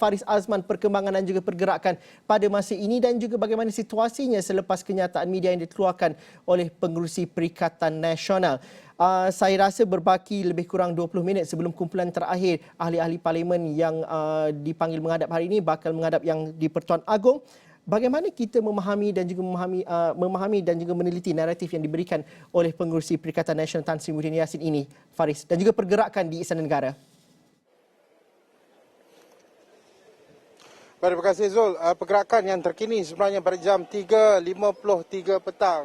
Faris Azman perkembangan dan juga pergerakan pada masa ini dan juga bagaimana situasinya selepas kenyataan media yang dikeluarkan oleh pengerusi Perikatan Nasional. Saya rasa berbaki lebih kurang 20 minit sebelum kumpulan terakhir ahli-ahli parlimen yang dipanggil menghadap hari ini bakal menghadap yang di Pertuan Agong. Bagaimana kita memahami dan juga meneliti naratif yang diberikan oleh pengerusi Perikatan Nasional Tan Sri Muhyiddin Yassin ini, Faris, dan juga pergerakan di Istana Negara? Terima kasih Zul. Pergerakan yang terkini sebenarnya pada jam 3.53 petang,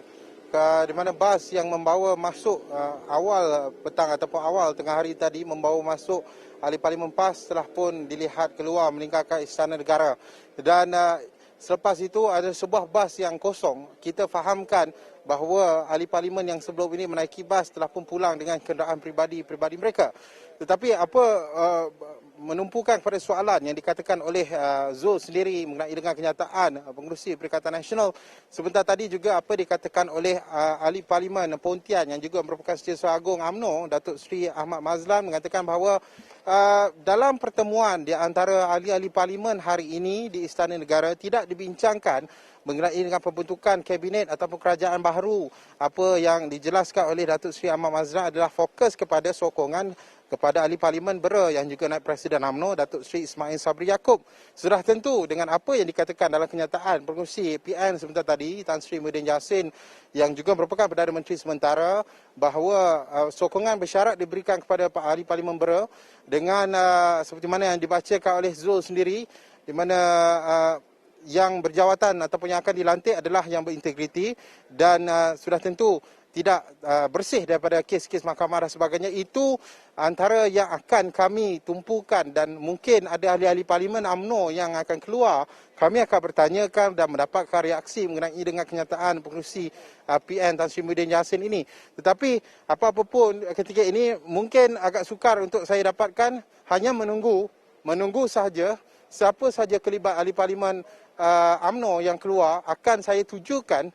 di mana bas yang membawa masuk awal petang ataupun awal tengah hari tadi membawa masuk ahli parlimen PAS telah pun dilihat keluar meninggalkan Istana Negara. Dan selepas itu ada sebuah bas yang kosong. Kita fahamkan bahawa ahli parlimen yang sebelum ini menaiki bas telah pun pulang dengan kenderaan pribadi mereka. Tetapi menumpukan kepada soalan yang dikatakan oleh Zul sendiri mengenai dengan kenyataan pengerusi Perikatan Nasional sebentar tadi, juga apa dikatakan oleh ahli parlimen Pontian yang juga merupakan Setiausaha Agung UMNO, Datuk Seri Ahmad Mazlan, mengatakan bahawa dalam pertemuan di antara ahli-ahli parlimen hari ini di Istana Negara tidak dibincangkan mengenai dengan pembentukan kabinet ataupun kerajaan baru. Apa yang dijelaskan oleh Datuk Seri Ahmad Mazlan adalah fokus kepada sokongan kepada ahli parlimen Bera yang juga Naib Presiden UMNO, Datuk Seri Ismail Sabri Yaakob. Sudah tentu dengan apa yang dikatakan dalam kenyataan pengerusi PN sebentar tadi, Tan Sri Muhyiddin Yassin yang juga merupakan Perdana Menteri sementara, bahawa sokongan bersyarat diberikan kepada ahli parlimen Bera dengan seperti mana yang dibacakan oleh Zul sendiri, di mana yang berjawatan ataupun yang akan dilantik adalah yang berintegriti dan sudah tentu tidak bersih daripada kes-kes mahkamah dan sebagainya. Itu antara yang akan kami tumpukan dan mungkin ada ahli-ahli parlimen UMNO yang akan keluar. Kami akan bertanyakan dan mendapatkan reaksi mengenai dengan kenyataan pengerusi PN Tan Sri Muhyiddin Yassin ini. Tetapi apa-apa pun ketika ini mungkin agak sukar untuk saya dapatkan, hanya menunggu sahaja siapa sahaja kelibat ahli parlimen UMNO yang keluar akan saya tujukan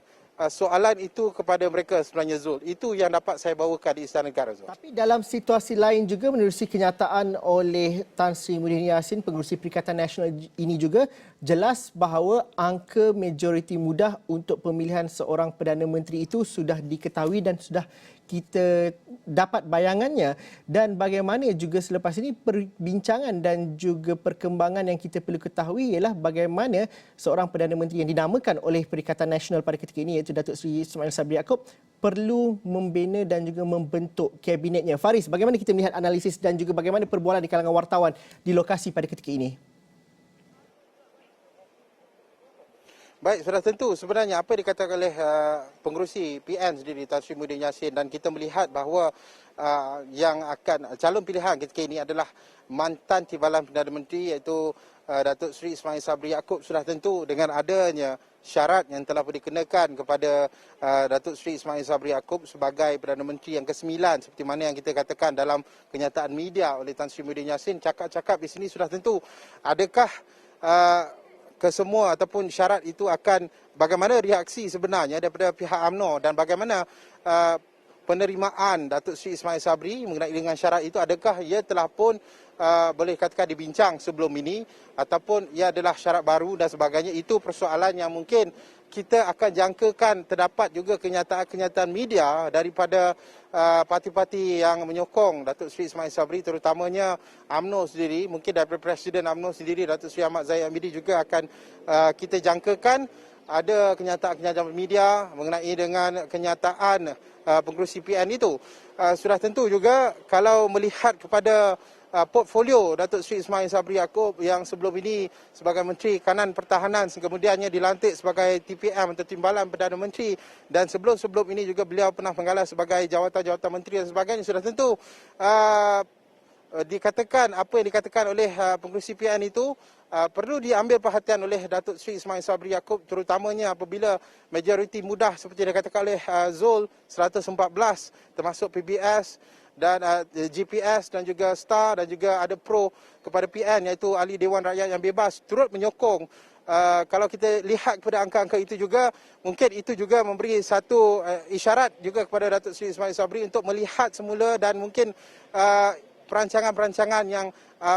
soalan itu kepada mereka sebenarnya, Zul. Itu yang dapat saya bawakan di Istana Negara, Zul. Tapi dalam situasi lain juga menerusi kenyataan oleh Tan Sri Muhyiddin Yassin, pengerusi Perikatan Nasional ini juga jelas bahawa angka majoriti mudah untuk pemilihan seorang Perdana Menteri itu sudah diketahui dan sudah kita dapat bayangannya. Dan bagaimana juga selepas ini perbincangan dan juga perkembangan yang kita perlu ketahui ialah bagaimana seorang Perdana Menteri yang dinamakan oleh Perikatan Nasional pada ketika ini iaitu Datuk Seri Ismail Sabri Yaakob perlu membina dan juga membentuk kabinetnya. Faris, bagaimana kita melihat analisis dan juga bagaimana perbualan di kalangan wartawan di lokasi pada ketika ini? Baik, sudah tentu sebenarnya apa dikatakan oleh pengerusi PN sendiri Tan Sri Muhyiddin Yassin, dan kita melihat bahawa yang akan calon pilihan ketika ini adalah mantan Timbalan Perdana Menteri iaitu Datuk Seri Ismail Sabri Yaakob. Sudah tentu dengan adanya syarat yang telah dikenakan kepada Datuk Seri Ismail Sabri Yaakob sebagai Perdana Menteri yang ke-9 seperti mana yang kita katakan dalam kenyataan media oleh Tan Sri Muhyiddin Yassin, cakap-cakap di sini sudah tentu adakah kesemua ataupun syarat itu akan bagaimana reaksi sebenarnya daripada pihak UMNO dan bagaimana penerimaan Datuk Seri Ismail Sabri mengenai dengan syarat itu, adakah ia telah pun boleh katakan dibincang sebelum ini ataupun ia adalah syarat baru dan sebagainya. Itu persoalan yang mungkin kita akan jangkakan terdapat juga kenyataan-kenyataan media daripada parti-parti yang menyokong Datuk Seri Ismail Sabri, terutamanya UMNO sendiri. Mungkin daripada Presiden UMNO sendiri, Datuk Seri Ahmad Zahid Hamidi, juga akan kita jangkakan ada kenyataan-kenyataan media mengenai dengan kenyataan pengerusi PN itu. Sudah tentu juga kalau melihat kepada portfolio Datuk Seri Ismail Sabri Yaakob yang sebelum ini sebagai Menteri Kanan Pertahanan, kemudiannya dilantik sebagai TPM atau Timbalan Perdana Menteri, dan sebelum-sebelum ini juga beliau pernah menggalang sebagai jawatan-jawatan menteri dan sebagainya. Sudah tentu dikatakan apa yang dikatakan oleh pengerusi PN itu perlu diambil perhatian oleh Datuk Seri Ismail Sabri Yaakob, terutamanya apabila majoriti mudah seperti dikatakan oleh Zul 114 termasuk PBS dan GPS dan juga STAR dan juga ada pro kepada PN iaitu Ahli Dewan Rakyat yang Bebas turut menyokong. Kalau kita lihat kepada angka-angka itu juga, mungkin itu juga memberi satu isyarat juga kepada Datuk Seri Ismail Sabri untuk melihat semula dan mungkin perancangan-perancangan yang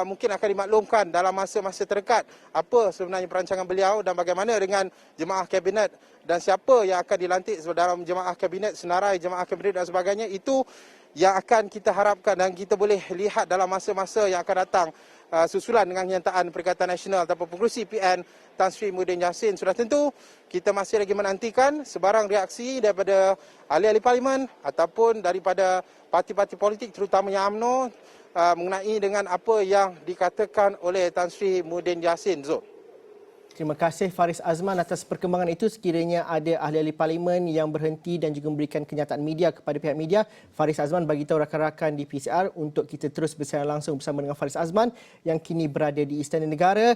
mungkin akan dimaklumkan dalam masa-masa terdekat apa sebenarnya perancangan beliau dan bagaimana dengan jemaah kabinet dan siapa yang akan dilantik dalam jemaah kabinet, senarai jemaah kabinet dan sebagainya. Itu yang akan kita harapkan dan kita boleh lihat dalam masa-masa yang akan datang susulan dengan kenyataan Perikatan Nasional ataupun Pengerusi PN Tan Sri Muhyiddin Yassin. Sudah tentu kita masih lagi menantikan sebarang reaksi daripada ahli-ahli parlimen ataupun daripada parti-parti politik terutamanya UMNO mengenai dengan apa yang dikatakan oleh Tan Sri Muhyiddin Yassin. Zul. Terima kasih Faris Azman atas perkembangan itu. Sekiranya ada ahli-ahli parlimen yang berhenti dan juga memberikan kenyataan media kepada pihak media, Faris Azman bagi tahu rakan-rakan di PCR untuk kita terus bersiaran langsung bersama dengan Faris Azman yang kini berada di Istana Negara.